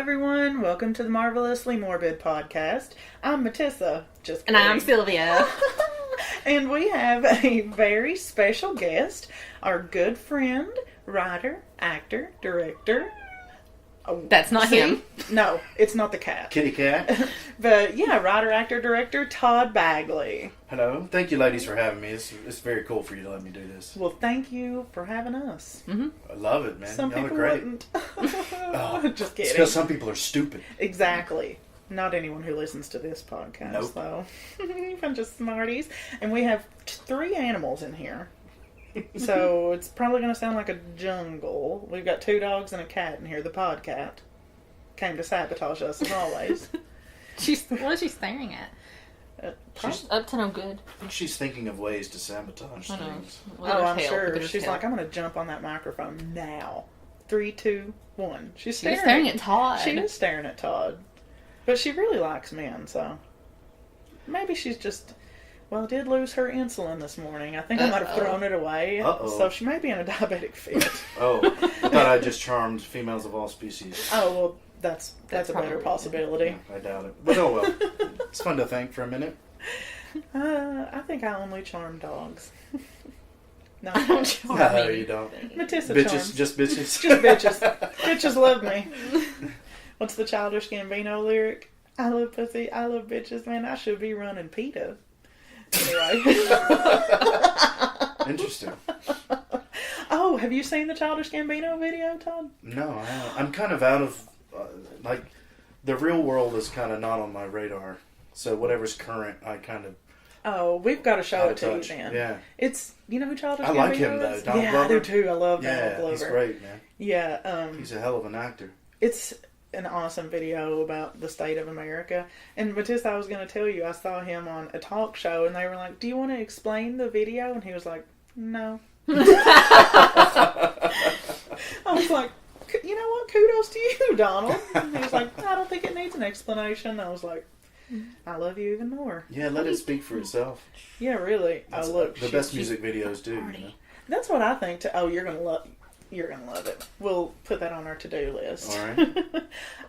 everyone. Welcome to the Marvelously Morbid podcast. I'm Matissa. Just kidding. And I'm Sylvia. And we have a very special guest, our good friend, writer, actor, director. Oh, that's not him. No, it's not the cat. Kitty cat. But yeah, writer, actor, director, Todd Bagley. Hello. Thank you, ladies, for having me. It's very cool for you to let me do this. Well, thank you for having us. Mm-hmm. I love it, man. Some Y'all people are great. wouldn't. Just kidding. It's because some people are stupid. Exactly. Not anyone who listens to this podcast, nope. though. Bunch of smarties. And we have 3 animals in here. So it's probably going to sound like a jungle. We've got 2 dogs and a cat in here. The podcat came to sabotage us as always. What is she staring at? She's up to no good. I think she's thinking of ways to sabotage things. Well, I'm sure. She's like, I'm going to jump on that microphone now. 3, 2, 1. She's staring at Todd. She is staring at Todd. But she really likes men, so maybe she's just... Well, I did lose her insulin this morning. I think I might have thrown it away. So she may be in a diabetic fit. Oh, I thought I just charmed females of all species. Oh, well, that's a better possibility. Yeah, I doubt it. But oh well. It's fun to think for a minute. I think I only charm dogs. No, I don't charm No, you don't. Matissa bitches, charms. just bitches. Just bitches. Bitches love me. What's the Childish Gambino lyric? I love pussy, I love bitches, man. I should be running PETA. Anyway. Interesting. Oh, have you seen the Childish Gambino video, Todd? No, I haven't. I'm kind of out of, the real world is kind of not on my radar. So whatever's current, I kind of... Oh, we've got to show it to you, man. Yeah. It's, you know who Childish Gambino is? I like him, though. Donald Glover. I do too. I love Donald Glover. Yeah, he's great, man. Yeah. He's a hell of an actor. It's an awesome video about the state of America. And Matissa, I was going to tell you, I saw him on a talk show, and they were like, do you want to explain the video? And he was like, no. I was like, you know what? Kudos to you, Donald. And he was like, I don't think it needs an explanation. I was like, I love you even more. Yeah, let it speak for itself. Yeah, really. That's look, the best music videos do. You know? That's what I think. Oh, you're gonna love it. We'll put that on our to-do list. All right.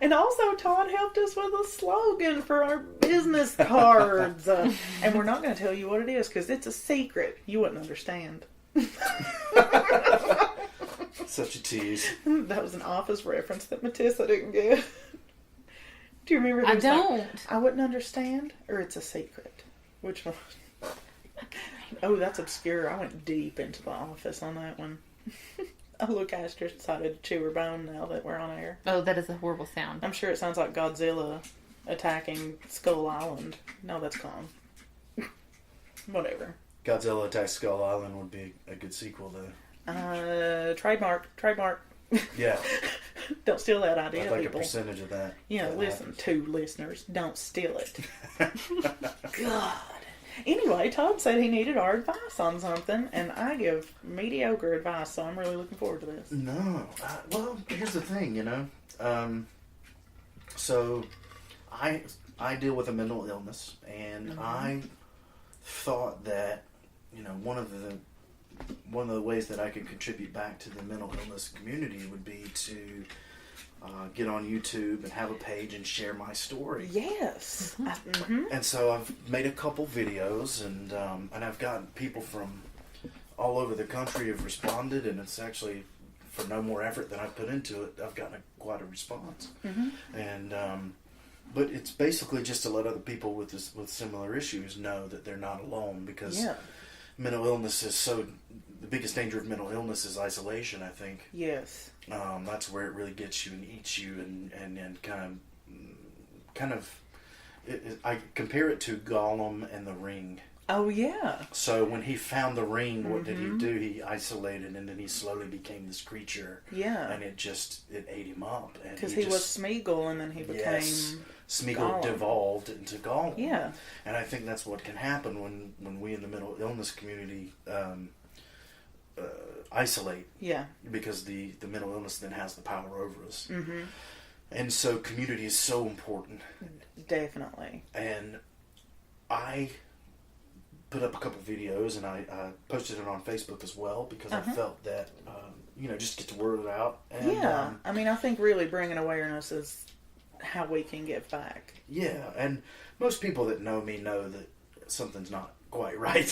And also, Todd helped us with a slogan for our business cards, and we're not going to tell you what it is because it's a secret. You wouldn't understand. Such a tease. That was an Office reference that Matissa didn't get. Do you remember? I don't. Like, I wouldn't understand, or it's a secret. Which one? Oh, that's obscure. I went deep into the Office on that one. Oh, look, Aster decided to chew her bone now that we're on air. Oh, that is a horrible sound. I'm sure it sounds like Godzilla attacking Skull Island. No, that's Kong. Whatever. Godzilla Attacks Skull Island would be a good sequel, though. Trademark. Yeah. Don't steal that idea, I'd like people. a percentage of that. Yeah, listen, happens. to listeners, don't steal it. God. Anyway, Todd said he needed our advice on something, and I give mediocre advice, so I'm really looking forward to this. No. Well, here's the thing, you know. So, I deal with a mental illness, and I thought that, you know, one of the ways that I could contribute back to the mental illness community would be to get on YouTube and have a page and share my story. Yes. And so I've made a couple videos, and I've gotten people from all over the country have responded, and it's actually, for no more effort than I've put into it, I've gotten quite a response. And but it's basically just to let other people with similar issues know that they're not alone, because mental illness is the biggest danger of mental illness is isolation, I think. Yes. That's where it really gets you and eats you, and kind of I compare it to Gollum and the Ring. Oh, yeah. So when he found the ring, what did he do? He isolated, and then he slowly became this creature. Yeah. And it ate him up. Because he was Smeagol, and then he became... Yes. Smeagol devolved into Gollum. Yeah. And I think that's what can happen when we in the mental illness community isolate. Yeah. Because the mental illness then has the power over us. And so community is so important. Definitely. And I put up a couple videos, and I posted it on Facebook as well, because I felt that, just get the word out. And, I mean, I think really bringing awareness is how we can give back. Yeah, and most people that know me know that something's not quite right.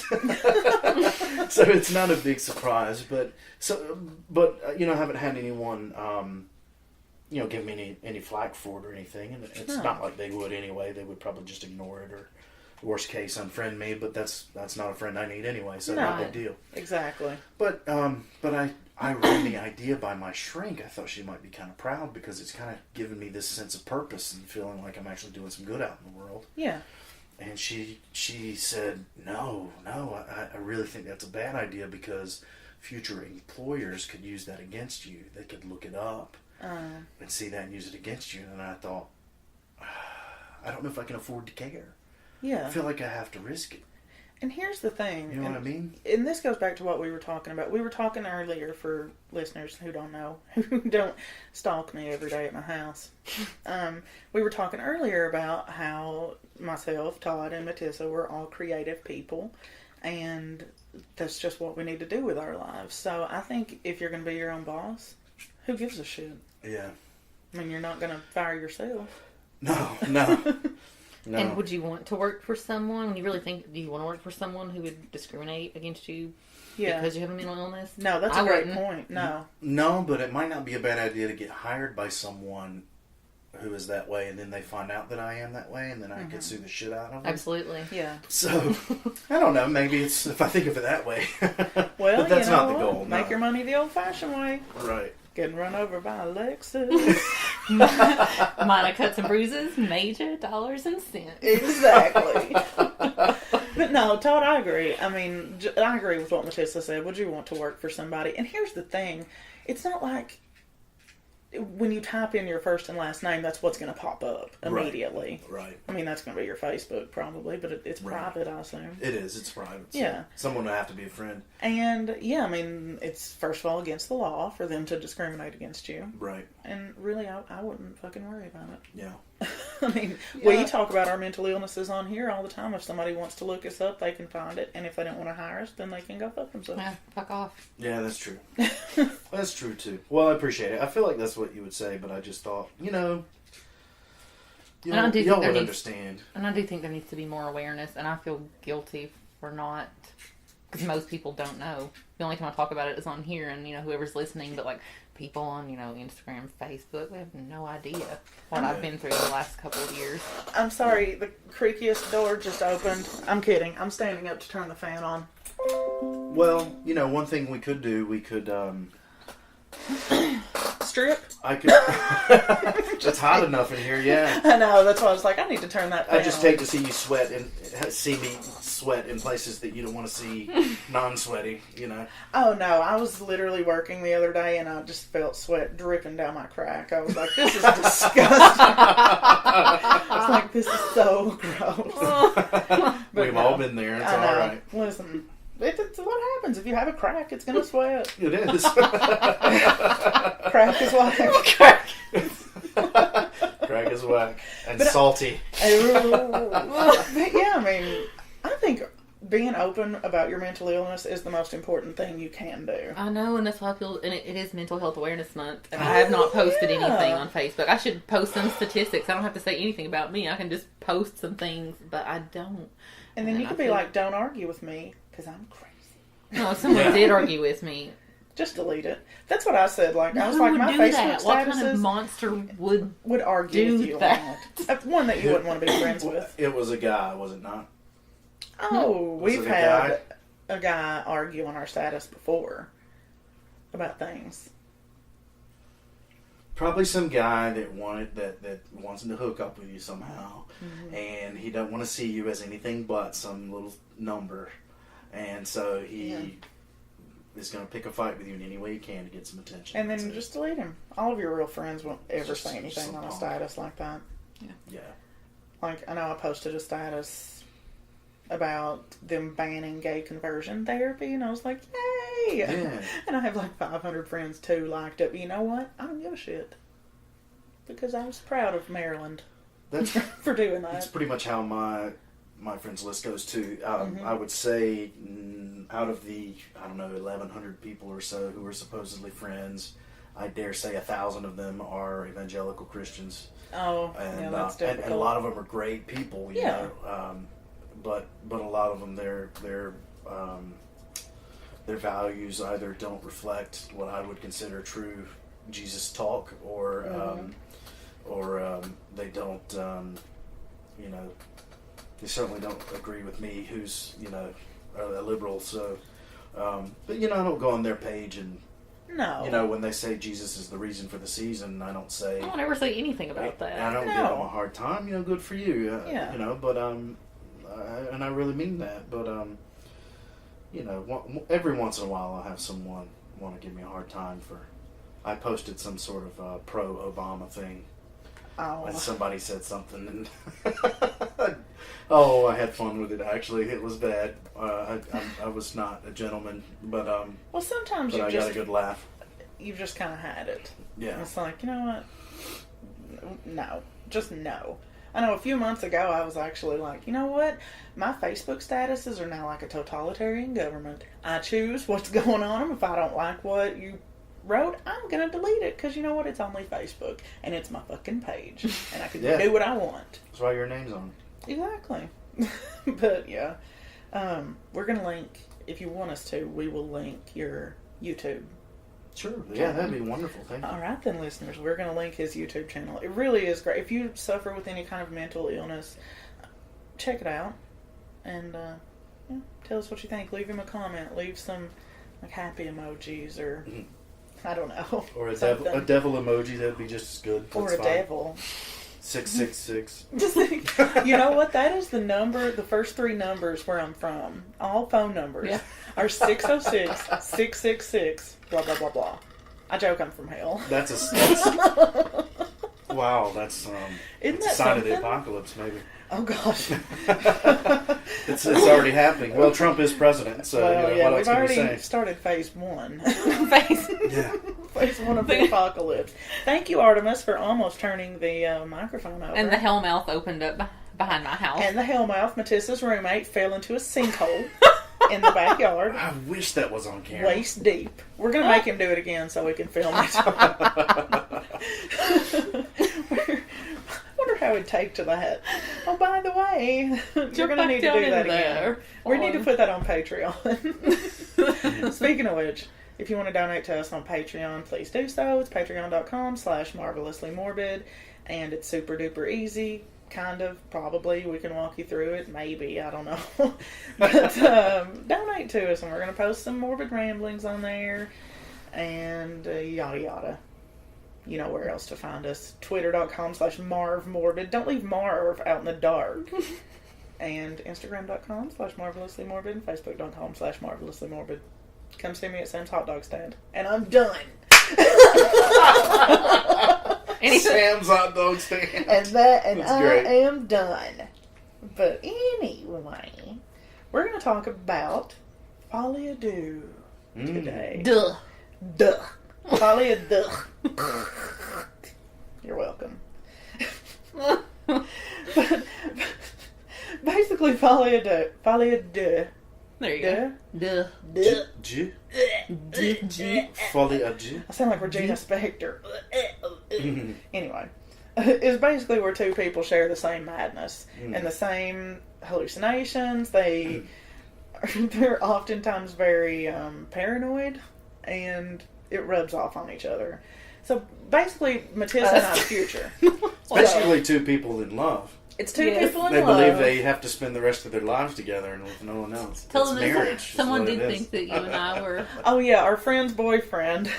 So it's not a big surprise, but I haven't had anyone give me any flack for it or anything, and it's not like they would anyway. They would probably just ignore it, or worst case unfriend me, but that's not a friend I need anyway, so not a big deal. Exactly. But I ran the idea by my shrink. I thought she might be kind of proud because it's kind of given me this sense of purpose and feeling like I'm actually doing some good out in the world. Yeah. And she said, no, I really think that's a bad idea because future employers could use that against you. They could look it up and see that and use it against you. And I thought, I don't know if I can afford to care. Yeah. I feel like I have to risk it. And here's the thing. You know what I mean? And this goes back to what we were talking about. We were talking earlier, for listeners who don't know, who don't stalk me every day at my house. We were talking earlier about how myself, Todd, and Matissa were all creative people. And that's just what we need to do with our lives. So I think if you're going to be your own boss, who gives a shit? Yeah. I mean, you're not going to fire yourself. No. No. And would you want to work for someone? You really think, do you want to work for someone who would discriminate against you because you have a mental illness? No, that's a great point. No. No, but it might not be a bad idea to get hired by someone who is that way, and then they find out that I am that way, and then I could sue the shit out of them. Absolutely. Yeah. So, I don't know. Maybe it's, if I think of it that way. Well, but that's you know not the goal. Make your money the old-fashioned way. Right. Getting run over by a Lexus. Minor cuts and bruises, major dollars and cents. Exactly. But no, Todd, I agree. I mean, I agree with what Matissa said. Would you want to work for somebody? And here's the thing. It's not like when you type in your first and last name, that's what's going to pop up immediately. Right. I mean, that's going to be your Facebook probably, but it's private, I assume. It is. It's private. So yeah. Someone would have to be a friend. And, yeah, I mean, it's, first of all, against the law for them to discriminate against you. Right. And really, I wouldn't fucking worry about it. Yeah. I mean, we talk about our mental illnesses on here all the time. If somebody wants to look us up, they can find it. And if they don't want to hire us, then they can go fuck themselves. Yeah, fuck off. Yeah, that's true. That's true, too. Well, I appreciate it. I feel like that's what you would say, but I just thought, y'all would understand. And I do think there needs to be more awareness, and I feel guilty for not, because most people don't know. The only time I talk about it is on here, and, whoever's listening, but, people on, Instagram, Facebook, we have no idea what I've been through the last couple of years. I'm sorry, the creakiest door just opened. I'm kidding. I'm standing up to turn the fan on. Well, one thing we could do, Strip? I could. It's hot enough in here, yeah. I know, that's why I was like, I need to turn that fan on. I just hate to see you sweat and see me sweat in places that you don't want to see non-sweaty, Oh no, I was literally working the other day and I just felt sweat dripping down my crack. I was like, this is disgusting. I was like, this is so gross. We've all been there, it's alright. Listen, it's what happens. If you have a crack, it's going to sweat. It is. Crack is whack. Crack is whack. And salty. But yeah, I mean, I think being open about your mental illness is the most important thing you can do. I know, and that's why I feel, and it is Mental Health Awareness Month, and I have not posted anything on Facebook. I should post some statistics. I don't have to say anything about me. I can just post some things, but I don't. And then you could be like, don't argue with me, because I'm crazy. No, someone did argue with me. Just delete it. That's what I said. I was like, my Facebook statuses. What kind of monster would argue with you that? On it? One that you wouldn't want to be friends with. It was a guy, was it not? Oh, we've had a guy argue on our status before about things. Probably some guy that wants to hook up with you somehow, and he don't want to see you as anything but some little number, and so he is going to pick a fight with you in any way he can to get some attention. And then just delete him. All of your real friends won't ever say anything on a status like that. Yeah. I know I posted a status about them banning gay conversion therapy, and I was like, yay! Yeah. And I have 500 friends too liked it. But you know what? I don't give a shit. Because I was proud of Maryland for doing that. That's pretty much how my friends list goes too. I would say out of the, 1,100 people or so who are supposedly friends, I dare say 1,000 of them are evangelical Christians. Oh, And, yeah, that's difficult. and a lot of them are great people, you Yeah. know. But a lot of them, their values either don't reflect what I would consider true Jesus talk, or they don't, you know, they certainly don't agree with me, who's, you know, a liberal. So, but you know, I don't go on their page and, No. you know, when they say Jesus is the reason for the season, I don't say. I don't ever say anything about that. I don't No. give them a hard time. You know, good for you. Yeah. You know, but and I really mean that. But you know, every once in a while, I'll have someone want to give me a hard time for. I posted some sort of pro-Obama thing. Oh. And somebody said something, and oh, I had fun with it. Actually, it was bad. I was not a gentleman, but Well, sometimes I got a good laugh. you've just kind of had it. Yeah. It's like, you know what? No. Just no. I know a few months ago I was actually like, you know what? My Facebook statuses are now like a totalitarian government. I choose what's going on them. If I don't like what you wrote, I'm going to delete it, because you know what? It's only Facebook, and it's my fucking page, and I can Yeah. do what I want. That's why your name's on. Exactly. But yeah, we're going to link, if you want us to, we will link your YouTube. Sure. Yeah, that'd be wonderful. Thank you. All right then, listeners, we're going to link his YouTube channel. It really is great. If you suffer with any kind of mental illness, check it out, and yeah, tell us what you think. Leave him a comment. Leave some like happy emojis, or I don't know, Or a something. devil emoji, that'd be just as good. Or That's a fine. devil. 666. Just think, you know what? That is the number, the first three numbers where I'm from. All phone numbers are 606 666 blah blah blah blah. I joke I'm from hell. That's wow. That's Isn't it's that a sign of the something? apocalypse, maybe. Oh gosh. It's already happening. Well, Trump is president, so Well, you know, yeah, what we've else can we already say? started phase one. Face. Yeah. Phase one of the apocalypse. Thank you, Artemis, for almost turning the microphone over. And the hellmouth opened up behind my house. And the hellmouth, Matissa's roommate, fell into a sinkhole in the backyard, I wish that was on camera. waist deep. We're going to make him do it again so we can film it. I wonder how he'd take to that. Oh, by the way, you're going to need to do that again. We need to put that on Patreon. Speaking of which, if you want to donate to us on Patreon, please do so. It's patreon.com/marvelouslymorbid, and it's super duper easy. Kind of, probably. We can walk you through it. Maybe. I don't know. But donate to us, and we're going to post some morbid ramblings on there, and yada yada. You know where else to find us. Twitter.com/marvmorbid. Don't leave Marv out in the dark. And Instagram.com/marvelouslymorbid and Facebook.com/marvelouslymorbid. Come see me at Sam's hot dog stand. And I'm done. Sam's hot dog stand. And That's I great. am done. But anyway, we're going to talk about Folie Deux today. Duh. Duh. Folie Deux. You're welcome. But basically, Folie Deux. Folie Deux. There you go. Duh. Deux. G? Duh. Folie à G? I sound like Regina Spektor. Anyway, it's basically where two people share the same madness and the same hallucinations. They're oftentimes very paranoid, and it rubs off on each other. So basically, Matissa and I's future. Basically, two people in love. It's two Yes. people in They love. believe they have to spend the rest of their lives together and with no one else. Tell It's them marriage. that is someone what did it is. think that you and I were. Oh yeah, our friend's boyfriend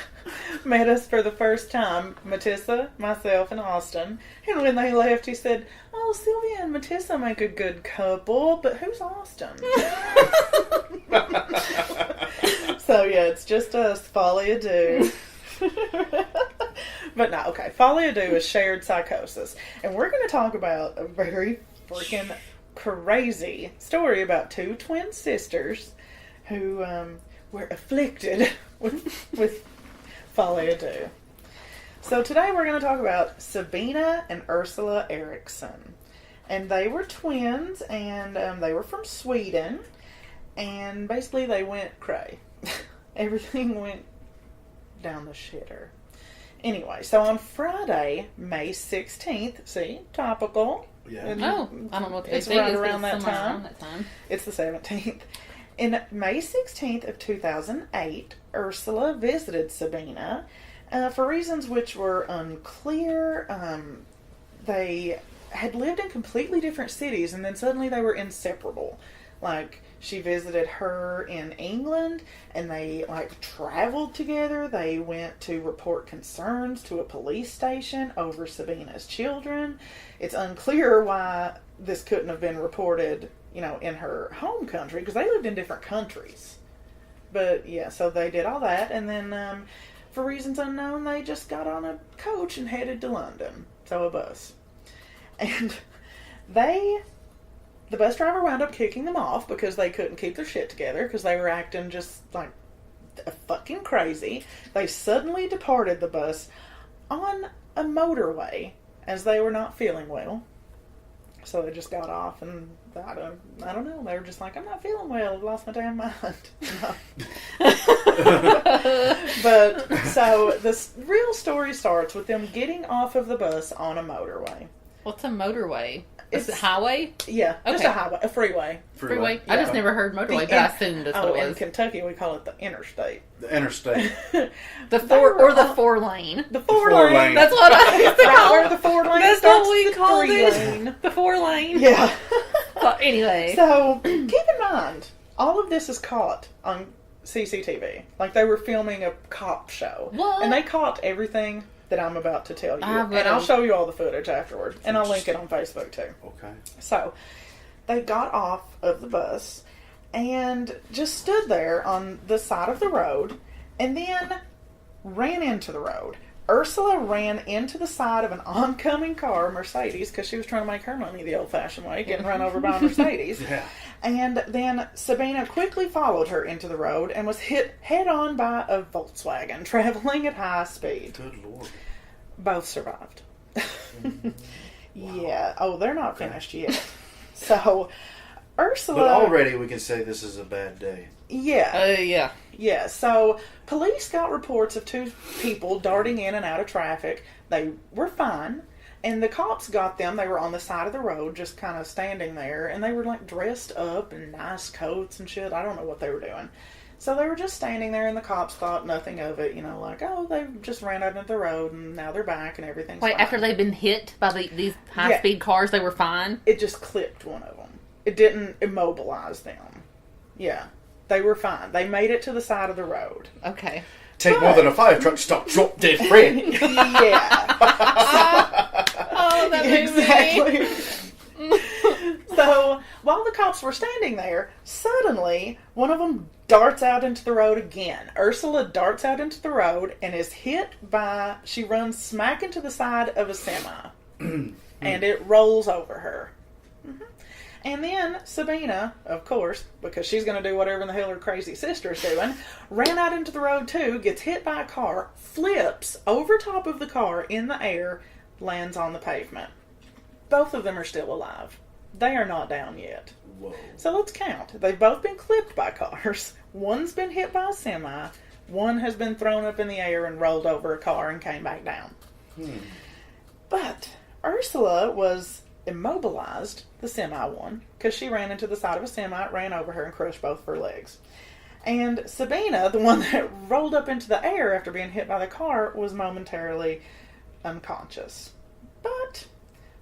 met us for the first time, Matissa, myself, and Austin. And when they left, he said, "Oh, Sylvia and Matissa make a good couple, but who's Austin?" So yeah, it's just us, Folie Deux. But no, okay, Folie Deux is shared psychosis, and we're going to talk about a very freaking crazy story about two twin sisters who were afflicted with Folie Deux. So today we're going to talk about Sabina and Ursula Eriksson. And they were twins, and they were from Sweden. And basically they went cray. Everything went down the shitter. Anyway, so on Friday, May 16th, see, topical. Yeah. And Oh, I don't know what the it's date right is, but around it's that somewhere time. around that time. It's the 17th. In May 16th of 2008, Ursula visited Sabina for reasons which were unclear. They had lived in completely different cities, and then suddenly they were inseparable. Like, she visited her in England, and they, like, traveled together. They went to report concerns to a police station over Sabina's children. It's unclear why this couldn't have been reported, in her home country, because they lived in different countries. But, yeah, so they did all that, and then, for reasons unknown, they just got on a coach and headed to London. So, a bus. And the bus driver wound up kicking them off because they couldn't keep their shit together because they were acting just like fucking crazy. They suddenly departed the bus on a motorway as they were not feeling well. So they just got off, and I don't know. They were just like, I'm not feeling well. I've lost my damn mind. But so this real story starts with them getting off of the bus on a motorway. What's a motorway? Is it highway? Yeah, just Okay. a freeway. Freeway? Yeah. I just never heard motorway, but I assumed that's what it in was. Kentucky we call it the interstate. The interstate. The four lane. The four Four lane. lane. That's what I Right where the four lane That's starts, what we the called three it. lane. The 4 lane. Yeah. But anyway. So keep in mind, all of this is caught on CCTV. Like, they were filming a cop show, What? and they caught everything that I'm about to tell you, I and I'll show you all the footage afterward, and I'll link it on Facebook too. Okay. So, they got off of the bus and just stood there on the side of the road and then ran into the road. Ursula ran into the side of an oncoming car, Mercedes, because she was trying to make her money the old-fashioned way, getting run over by a Mercedes. Yeah. And then Sabina quickly followed her into the road and was hit head-on by a Volkswagen traveling at high speed. Good Lord. Both survived. Yeah. Oh, they're not finished yet. So, Ursula... But already we can say this is a bad day. Yeah. Yeah. Yeah. So, police got reports of 2 people darting in and out of traffic. They were fine. And the cops got them. They were on the side of the road, just kind of standing there. And they were, like, dressed up in nice coats and shit. I don't know what they were doing. So they were just standing there, and the cops thought nothing of it. Like, oh, they just ran out into the road, and now they're back, and everything's Wait, fine. after they'd been hit by these high-speed cars, they were fine? It just clipped one of them. It didn't immobilize them. Yeah. They were fine. They made it to the side of the road. Okay. Take more than a fire truck to stop drop dead Fred. Yeah. Oh, that Exactly. So, while the cops were standing there, suddenly, one of them darts out into the road again. Ursula darts out into the road and is hit by... She runs smack into the side of a semi. And it rolls over her. Mm-hmm. And then Sabina, of course, because she's going to do whatever in the hell her crazy sister's doing, ran out into the road too, gets hit by a car, flips over top of the car in the air, lands on the pavement. Both of them are still alive. They are not down yet. Whoa. So let's count. They've both been clipped by cars. One's been hit by a semi. One has been thrown up in the air and rolled over a car and came back down. But Ursula was immobilized, the semi one, because she ran into the side of a semi, ran over her, and crushed both of her legs. And Sabina, the one that rolled up into the air after being hit by the car, was momentarily unconscious. But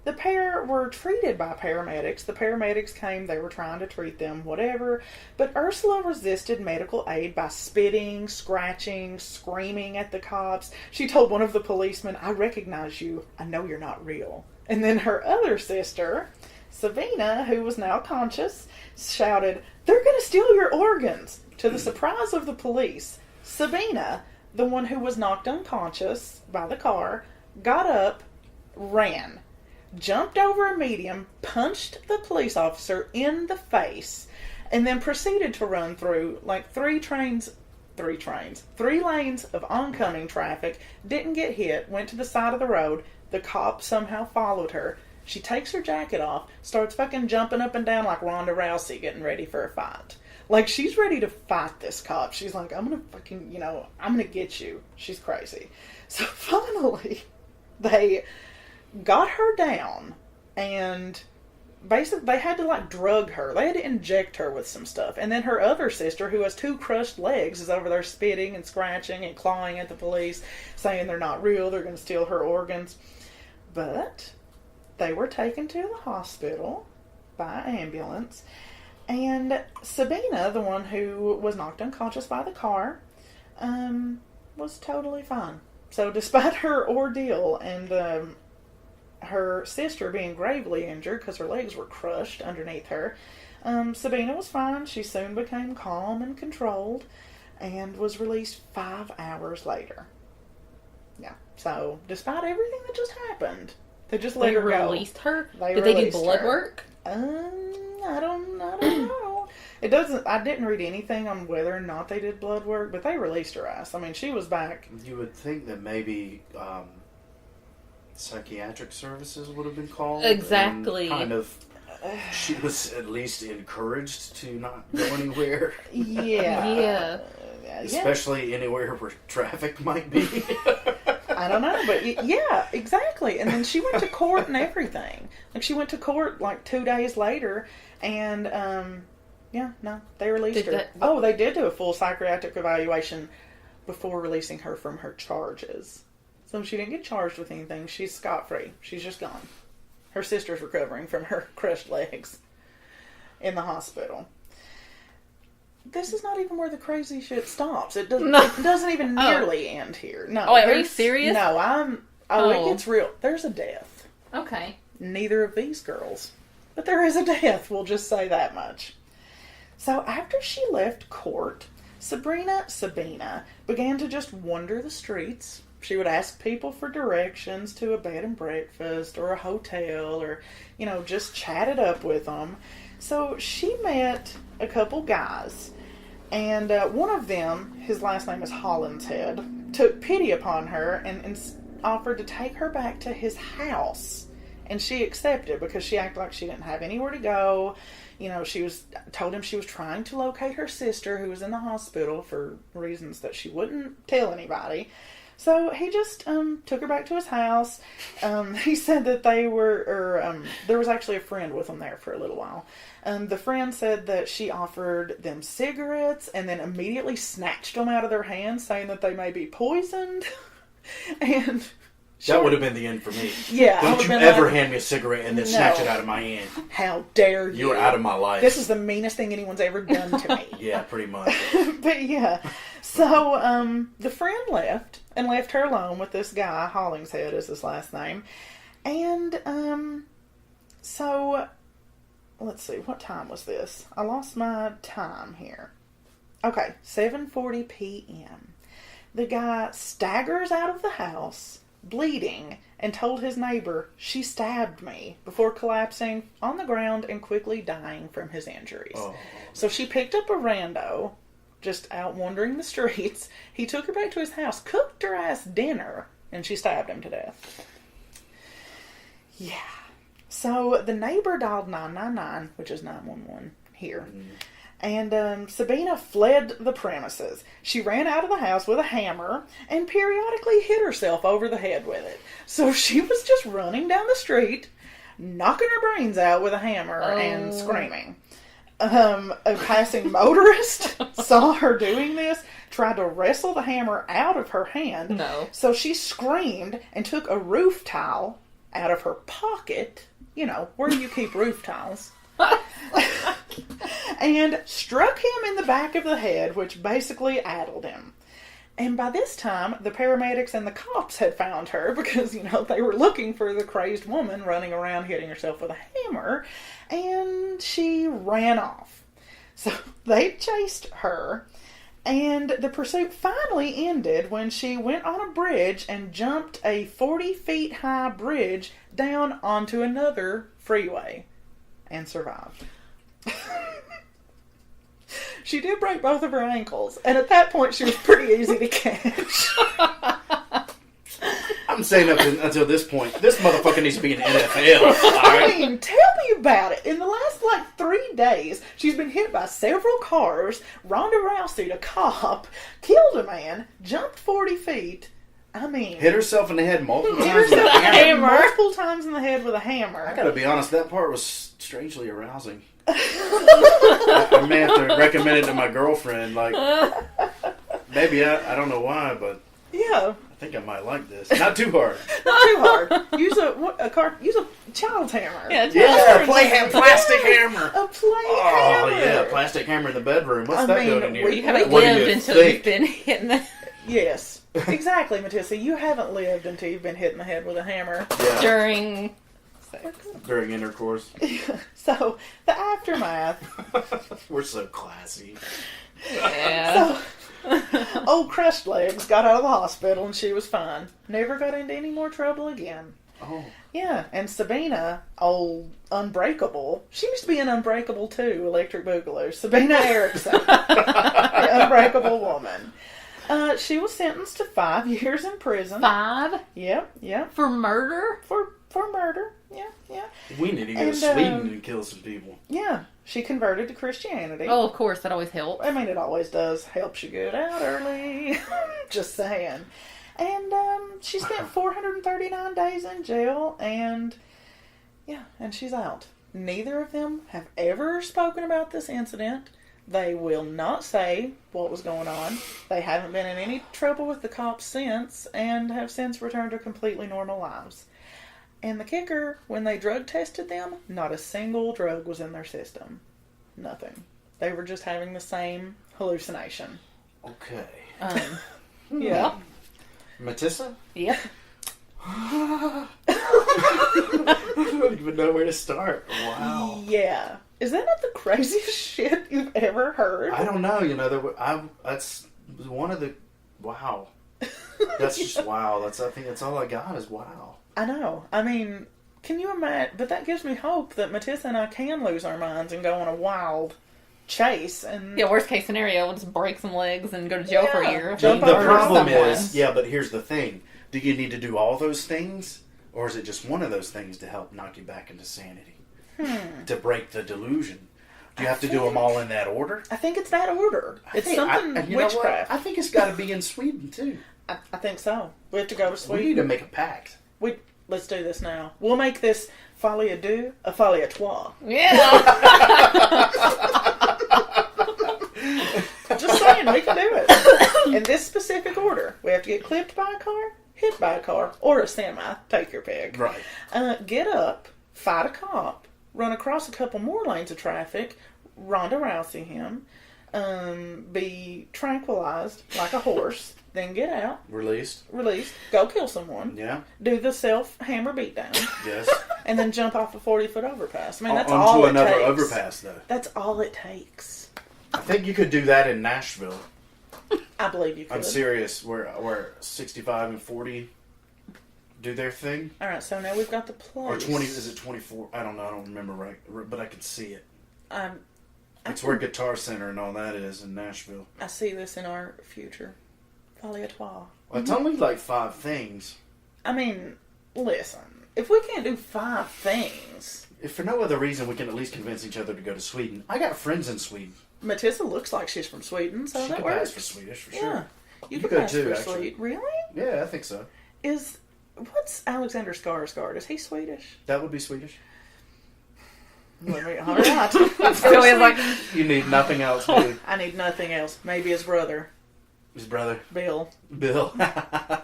the pair were treated by paramedics. The paramedics came, they were trying to treat them, whatever. But Ursula resisted medical aid by spitting, scratching, screaming at the cops. She told one of the policemen, I recognize you. I know you're not real. And then her other sister, Sabina, who was now conscious, shouted, they're going to steal your organs. To the surprise of the police, Sabina, the one who was knocked unconscious by the car, got up, ran, jumped over a median, punched the police officer in the face, and then proceeded to run through like 3 lanes of oncoming traffic, didn't get hit, went to the side of the road. The cop somehow followed her. She takes her jacket off, starts fucking jumping up and down like Ronda Rousey getting ready for a fight. Like, she's ready to fight this cop. She's like, I'm gonna fucking, I'm gonna get you. She's crazy. So finally, they got her down, and basically they had to, like, drug her. They had to inject her with some stuff. And then her other sister, who has 2 crushed legs, is over there spitting and scratching and clawing at the police, saying they're not real, they're gonna steal her organs. But they were taken to the hospital by ambulance. And Sabina, the one who was knocked unconscious by the car, was totally fine. So despite her ordeal and her sister being gravely injured because her legs were crushed underneath her, Sabina was fine. She soon became calm and controlled and was released 5 hours later. Yeah. So despite everything that just happened, they just let her go. They released her? Did they do blood work? I don't know. It doesn't. I didn't read anything on whether or not they did blood work, but they released her ass. I mean, she was back. You would think that maybe psychiatric services would have been called. Exactly. Kind of. She was at least encouraged to not go anywhere. Yeah. Especially anywhere where traffic might be. I don't know, but yeah, exactly. And then she went to court and everything. Like, she went to court like 2 days later, and they released her. They did do a full psychiatric evaluation before releasing her from her charges. So she didn't get charged with anything. She's scot-free. She's just gone. Her sister's recovering from her crushed legs in the hospital. This is not even where the crazy shit stops. It doesn't even nearly end here. No. Oh, wait, are you serious? No, it gets real. There's a death. Okay. Neither of these girls. But there is a death, we'll just say that much. So after she left court, Sabina began to just wander the streets. She would ask people for directions to a bed and breakfast or a hotel, or, just chat it up with them. So she met a couple guys, and one of them, his last name is Hollinshead, took pity upon her and offered to take her back to his house. And she accepted because she acted like she didn't have anywhere to go. She told him she was trying to locate her sister, who was in the hospital for reasons that she wouldn't tell anybody. So he just took her back to his house. He said that there was actually a friend with them there for a little while. The friend said that she offered them cigarettes and then immediately snatched them out of their hands, saying that they may be poisoned. And that would have been the end for me. Yeah. Don't you ever hand me a cigarette and then snatch it out of my hand. How dare you? You're out of my life. This is the meanest thing anyone's ever done to me. Yeah, pretty much. But yeah. So, the friend left her alone with this guy. Hollingshead is his last name. And, so, let's see, what time was this? I lost my time here. Okay, 7:40 p.m. The guy staggers out of the house, bleeding, and told his neighbor, "She stabbed me," before collapsing on the ground and quickly dying from his injuries. Oh. So she picked up a rando, just out wandering the streets. He took her back to his house, cooked her ass dinner, and she stabbed him to death. Yeah. So the neighbor dialed 999, which is 911 here. Mm. And Sabina fled the premises. She ran out of the house with a hammer and periodically hit herself over the head with it. So she was just running down the street, knocking her brains out with a hammer and screaming. A passing motorist saw her doing this, tried to wrestle the hammer out of her hand. No. So she screamed and took a roof tile out of her pocket. Where you keep roof tiles. And struck him in the back of the head, which basically addled him. And by this time, the paramedics and the cops had found her because, they were looking for the crazed woman running around hitting herself with a hammer. And she ran off. So they chased her. And the pursuit finally ended when she went on a bridge and jumped a 40 feet high bridge down onto another freeway and survived. She did break both of her ankles, and at that point she was pretty easy to catch. I'm I'm saying up until this point, this motherfucker needs to be in the NFL. All I right? mean, tell me about it. In the last, 3 days, she's been hit by several cars. Ronda Rousey, a cop, killed a man, jumped 40 feet. I mean... Hit herself in the head multiple hit times with a herself hammer. multiple times in the head with a hammer. I gotta be honest, that part was strangely arousing. I may have to recommend it to my girlfriend. Maybe, I don't know why, but... Yeah. I think I might like this. Not too hard. Not too hard. Use a child's hammer. Yeah, plastic hammer. A play Oh, hammer. yeah, plastic hammer in the bedroom. What's that going in here? You haven't What do lived you until think? you've been hitting the... Yes. Exactly, Matissa. You haven't lived until you've been hit in the head with a hammer. Yeah, During sex. during intercourse. So, the aftermath. We're so classy. Yeah. So, old Crushed Legs got out of the hospital and she was fine. Never got into any more trouble again. Oh. Yeah, and Sabina, old Unbreakable, she used to be an Unbreakable too, Electric Boogaloo. Sabina Eriksson, the Unbreakable woman. She was sentenced to 5 years in prison. 5? Yep. For murder? For murder. Yeah. We need to go to And, Sweden and kill some people. Yeah. She converted to Christianity. Oh, of course, that always helps. I mean, it always does. Helps you get out early. Just saying. And she spent 439 days in jail, and she's out. Neither of them have ever spoken about this incident. They will not say what was going on. They haven't been in any trouble with the cops since, and have since returned to completely normal lives. And the kicker, when they drug tested them, not a single drug was in their system. Nothing. They were just having the same hallucination. Okay. Yeah. Matissa? Yep. I don't even know where to start. Wow. Yeah. Is that not the craziest shit you've ever heard? I don't know. That's one of the... Wow. That's just wow. I think that's all I got is wow. I know. I mean, can you imagine? But that gives me hope that Matissa and I can lose our minds and go on a wild chase. And Yeah, worst case scenario, we'll just break some legs and go to jail for a year. The over problem someone. is, but here's the thing. Do you need to do all those things? Or is it just one of those things to help knock you back into sanity? To break the delusion? Do you have to do them all in that order? I think it's that order. It's something you know what? witchcraft. I think it's got to be in Sweden, too. I think so. We have to go to Sweden. We need to make a pact. Let's do this now. We'll make this Folie à Deux a Folie à Trois. Yeah. Just saying, we can do it. In this specific order. We have to get clipped by a car, hit by a car, or a semi. Take your pick. Right. Get up, fight a cop, run across a couple more lanes of traffic, Ronda Rousey him, be tranquilized like a horse, then get out, Released. go kill someone, Yeah. do the self-hammer beatdown, Yes. and then jump off a 40-foot overpass. I mean, that's Onto all it another takes. overpass, though. That's all it takes. I think you could do that in Nashville. I believe you could. I'm serious. Where 65 and 40 do their thing. All right, so now we've got the place. Or 20, is it 24? I don't know. I don't remember right. But I can see it. It's I where Guitar Center and all that is in Nashville. I see this in our future. Folie à Trois. Well, it's only like 5 things. I mean, listen. If we can't do 5 things... If for no other reason, we can at least convince each other to go to Sweden. I got friends in Sweden. Matissa looks like she's from Sweden, so She that could works. pass for Swedish, for Yeah. sure. You You could could pass too, for actually. Swede. Really? Yeah, I think so. What's Alexander Skarsgård? Is he Swedish? That would be Swedish. All right. So he's like, You need nothing else, dude. I need nothing else. Maybe his brother, His brother, Bill. Bill.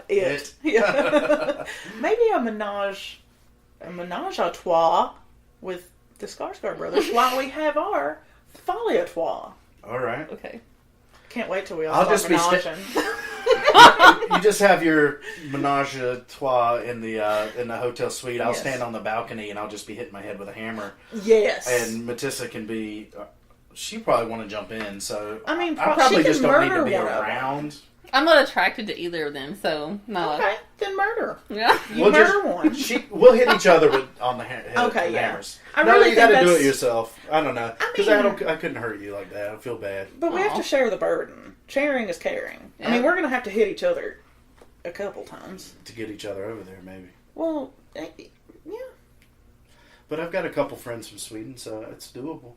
It. Yeah. Maybe a menage a trois with the Skarsgård brothers while we have our Folie à Trois. All right. okay. Can't wait till we all I'll start just be menaging. You just have your menage a trois in the hotel suite. I'll Yes. stand on the balcony and I'll just be hitting my head with a hammer. Yes. And Matissa can be. She probably want to jump in, so I mean, I probably she can just don't need murder to be one of them. around. I'm not attracted to either of them, so no. Okay, then murder. Yeah. You We'll murder just- one. We'll hit each other on the head Okay, with yeah. hammers. I No, really you got to think do it that's- yourself. I don't know because mean- I couldn't hurt you like that. I feel bad. But we have Aw. to share the burden. Sharing is caring. I Yeah. mean, we're going to have to hit each other a couple times. To get each other over there, maybe. Well, yeah. But I've got a couple friends from Sweden, so it's doable.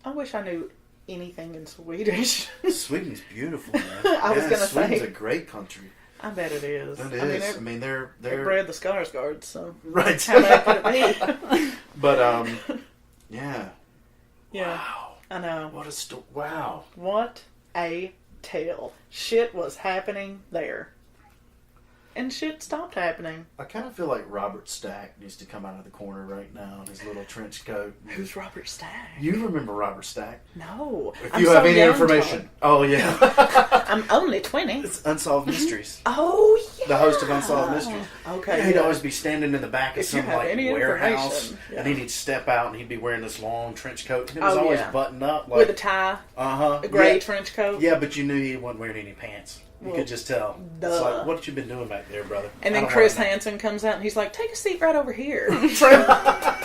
I wish I knew anything in Swedish. Sweden's beautiful, man. I was gonna Sweden's say. a great country. I bet it is. It is. I mean, they're bred the Skarsgård, so right. how bad could it be? But yeah. Yeah, Wow. I know. What wow. What a tale. Shit was happening there. And shit stopped happening. I kind of feel like Robert Stack needs to come out of the corner right now in his little trench coat. Who's Robert Stack? You remember Robert Stack? No. If you have any information. Oh, yeah. I'm only 20. It's Unsolved Mysteries. Oh, yeah. The host of Unsolved Mysteries. Okay. He'd yeah. always be standing in the back of If you some have like any warehouse, information, and he'd step out and he'd be wearing this long trench coat. And it was Oh, always yeah. buttoned up. Like, With a tie, a gray trench coat. Yeah, but you knew he wasn't wearing any pants. You Well, could just tell. It's duh. like, what you been doing back there, brother? And I then don't Chris wanna know. Hansen comes out and he's like, take a seat right over here.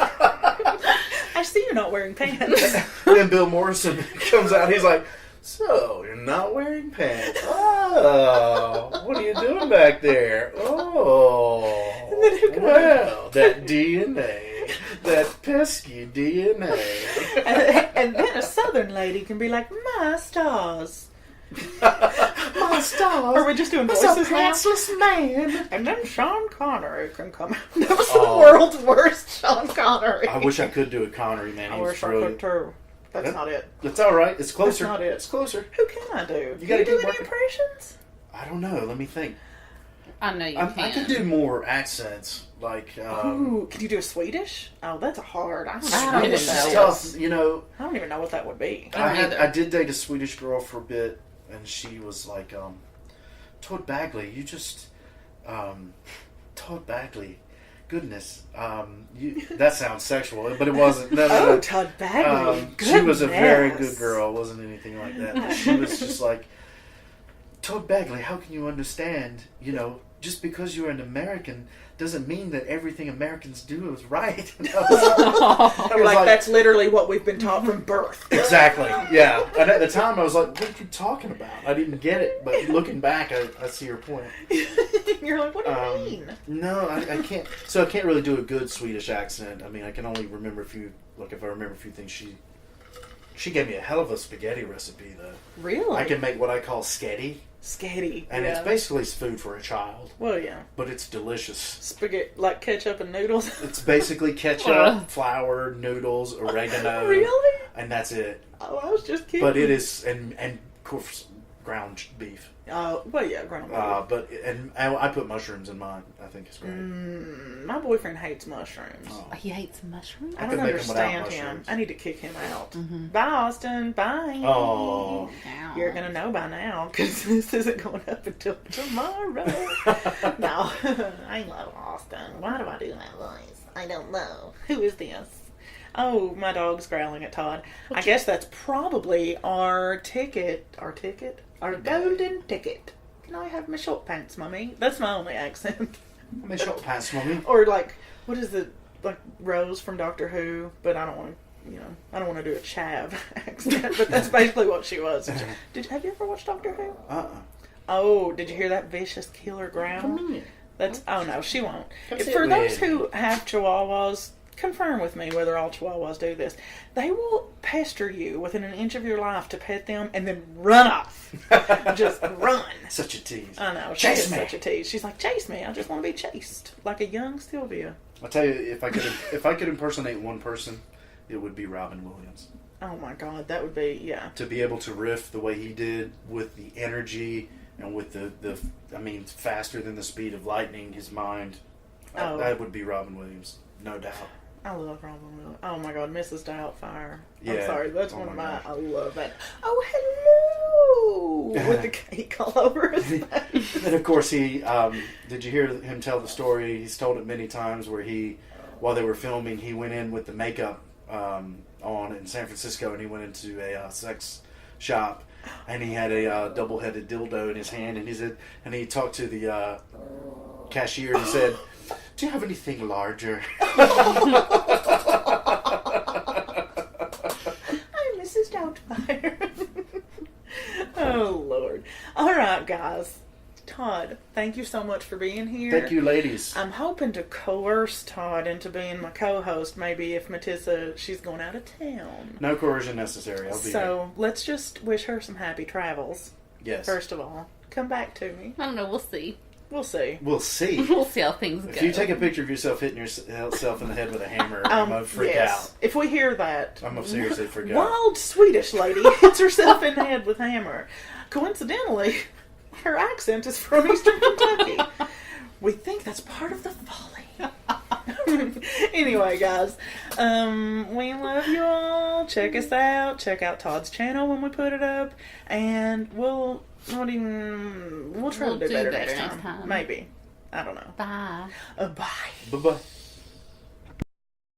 I see you're not wearing pants. Then Bill Morrison comes out. He's like, "So you're not wearing pants? Oh, what are you doing back there? Oh, And then who could well, that DNA, that pesky DNA." and then a southern lady can be like, my stars. My stars. Are we just doing That's a voices now? pantsless man. And then Sean Connery can come out. That was Oh. the world's worst Sean Connery. I wish I could do a Connery, man. I He was wish I brilliant. could too. That's That- not it. It's all right. It's closer. That's not it. It's closer. Who can I do? You Can gotta you do keep any working. impressions? I don't know. Let me think. I know you I can. could do more accents, like. Ooh, can you do a Swedish? Oh, that's a hard. I don't I know don't what even that It's know. is. tough, you know. I don't even know what that would be. I don't either. I did date a Swedish girl for a bit, and she was like, Todd Bagley, you just, Todd Bagley, goodness, that sounds sexual, but it wasn't. No, no, Oh, no. Todd Bagley. She was a very Goodness. good girl. It wasn't anything like that. But she was just like, Todd Bagley, how can you understand, you know, just because you're an American doesn't mean that everything Americans do is right. I was You're like, like- that's literally what we've been taught from birth. Exactly. Yeah. And at the time, I was like, "What are you talking about?" I didn't get it, but looking back, I see your point. You're like, what do you mean? No, I can't. So I can't really do a good Swedish accent. I mean, I can only remember a few. Like if I remember a few things, she gave me a hell of a spaghetti recipe though. Really? I can make what I call sketty, Sketty. and yeah. it's basically food for a child, Well, yeah. but it's delicious. Spaghetti, like ketchup and noodles. It's basically ketchup, flour, noodles, oregano, Really? and that's it. Oh, I was just kidding. But it is, and of course, ground beef. Oh, well, yeah, ground beef. But I put mushrooms in mine. I think it's great. My boyfriend hates mushrooms. Oh. He hates mushrooms. I I don't could make 'em without understand him. mushrooms. I need to kick him out. Mhm. Bye, Austin. Bye. Oh. Ow. You're going to know by now because this isn't going up until tomorrow. No, I love Austin. Why do I do that voice? I don't know. Who is this? Oh, my dog's growling at Todd. I guess that's probably our ticket. Our ticket? Our golden ticket. Can I have my short pants, Mummy? That's my only accent. I mean, short pants, mommy. Or like, what is it? Like Rose from Doctor Who, but I don't want to, you know, I don't want to do a chav accent, but that's basically what she was. Have you ever watched Doctor Who? Oh, did you hear that vicious killer growl? Come here. That's, oh no, she won't. Come sit For those with who have chihuahuas, confirm with me whether all chihuahuas do this. They will pester you within an inch of your life to pet them and then run off. Just run. Such a tease. I know, she Chase is me. such a tease. She's like, chase me, I just want to be chased. Like a young Sylvia. I'll tell you, if I could impersonate one person, it would be Robin Williams. Oh my god, that would be, yeah. To be able to riff the way he did with the energy and with the I mean, faster than the speed of lightning, his mind, Oh. that would be Robin Williams, no doubt. I love Robin Williams. Oh my god, Mrs. Doubtfire. I'm Yeah. sorry, that's Oh one of my my. gosh. I love that. Oh, hello! With the cake all over his face. And of course, he did you hear him tell the story? He's told it many times where while they were filming, he went in with the makeup on in San Francisco, and he went into a sex shop, and he had a double-headed dildo in his hand, and he talked to the cashier and said, "Do you have anything larger?" I'm Mrs. Doubtfire. Oh Lord! All right, guys. Todd, thank you so much for being here. Thank you, ladies. I'm hoping to coerce Todd into being my co-host, maybe if Matissa, she's going out of town. No coercion necessary. I'll be here. So, let's just wish her some happy travels. Yes. First of all. Come back to me. I don't know. We'll see. We'll see. We'll see. We'll see how things go. If you take a picture of yourself hitting yourself in the head with a hammer, I'm going to freak out. If we hear that. I'm going to seriously freak out. Wild Swedish lady hits herself in the head with a hammer. Coincidentally, her accent is from Eastern Kentucky. We think that's part of the Folie. Anyway, guys, we love you all. Check us out. Check out Todd's channel when we put it up. And we'll try to do better next time. Maybe. I don't know. Bye. Bye. Bye-bye.